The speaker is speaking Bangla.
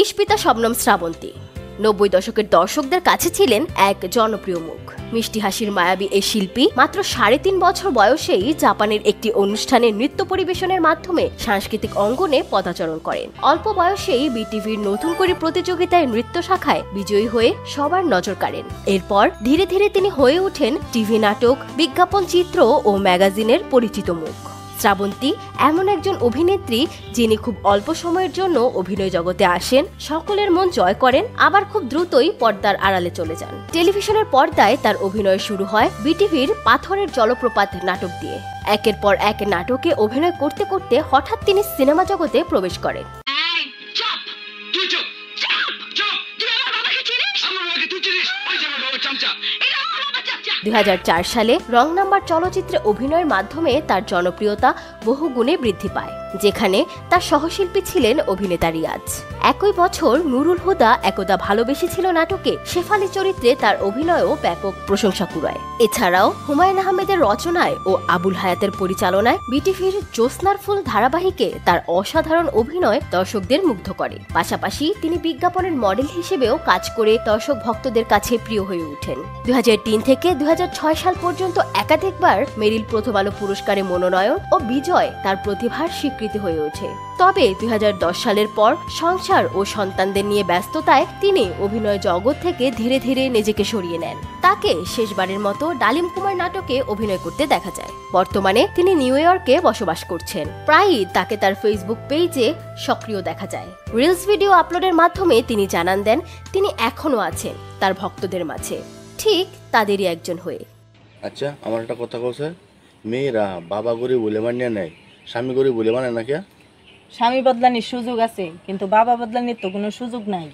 ইশপিতা শবনম শ্রাবন্তী 90 দশকের দর্শকদের কাছে ছিলেন এক জনপ্রিয় মুখ। মিষ্টি হাসির মায়াবী এই শিল্পী মাত্র 3.5 বছর বয়সেই জাপানের একটি অনুষ্ঠানে নৃত্য পরিবেশনের মাধ্যমে সাংস্কৃতিক অঙ্গনে পদাচরণ করেন। অল্প বয়সেই বিটিভির নতুন করে প্রতিযোগিতায় নৃত্য শাখায় বিজয়ী হয়ে সবার নজর কাড়েন। এরপর ধীরে ধীরে তিনি হয়ে ওঠেন টিভি নাটক, বিজ্ঞাপন চিত্র ও ম্যাগাজিনের পরিচিত মুখ। শ্রাবন্তী এমন একজন অভিনেত্রী যিনি খুব অল্প সময়ের জন্য অভিনয় জগতে আসেন, সকলের মন জয় করেন, আবার খুব দ্রুতই পর্দার আড়ালে চলে যান। টেলিভিশনের পর্দায় তার অভিনয় শুরু হয় বিটিভির পাথরের জলপ্রপাত নাটক দিয়ে। একের পর এক নাটকে অভিনয় করতে করতে হঠাৎ তিনি সিনেমা জগতে প্রবেশ করেন। 2004 সালে রং নাম্বার চলচ্চিত্রে অভিনয়ের মাধ্যমে তার জনপ্রিয়তা বহুগুণে বৃদ্ধি পায়, যেখানে তার সহশিল্পী ছিলেন অভিনেতা রিয়াজ। একই বছর নুরুল হুদা একদা ভালোবেসেছিল নাটকে শেফালি চরিত্রে তার অভিনয়ও ব্যাপক প্রশংসা কুড়ায়। এছাড়াও হুমায়ুন আহমেদের রচনায় ও আবুল হায়াতের পরিচালনায় বিটিভির জ্যোৎস্নার ফুল ধারাবাহিকে তার অসাধারণ অভিনয় দর্শকদের মুগ্ধ করে। পাশাপাশি তিনি বিজ্ঞাপনের মডেল হিসেবেও কাজ করে দর্শক ভক্তদের কাছে প্রিয় হয়ে ওঠেন। 2003 থেকে 2006 সাল পর্যন্ত একাধিকবার মেরিল প্রথম আলো পুরস্কারে মনোনয়ন ও বিজয় তার প্রতিভার স্বীকৃতি হয়ে ওঠে। তবে 2010 সালের পর সংসার ও সন্তানদের নিয়ে ব্যস্ততায় তিনি অভিনয় জগৎ থেকে ধীরে ধীরে নিজেকে সরিয়ে নেন। তাকে শেষবারের মতো ডালিম কুমার নাটকে অভিনয় করতে দেখা যায়। বর্তমানে তিনি নিউ ইয়র্কে বসবাস করছেন। প্রায়ই তাকে তার ফেসবুক পেজে সক্রিয় দেখা যায়। রিলস ভিডিও আপলোডের মাধ্যমে তিনি জানান দেন তিনি এখনো আছেন তার ভক্তদের মাঝে, ঠিক তাদেরই একজন হয়ে। আচ্ছা, আমার একটা কথা বলছে, মেয়েরা বাবা গরিব বলে মানিয়ে নেয়, স্বামী গরিব বলে মানে না? কে স্বামী বদলানির সুযোগ আছে, কিন্তু বাবা বদলানির তো কোনো সুযোগ নাই।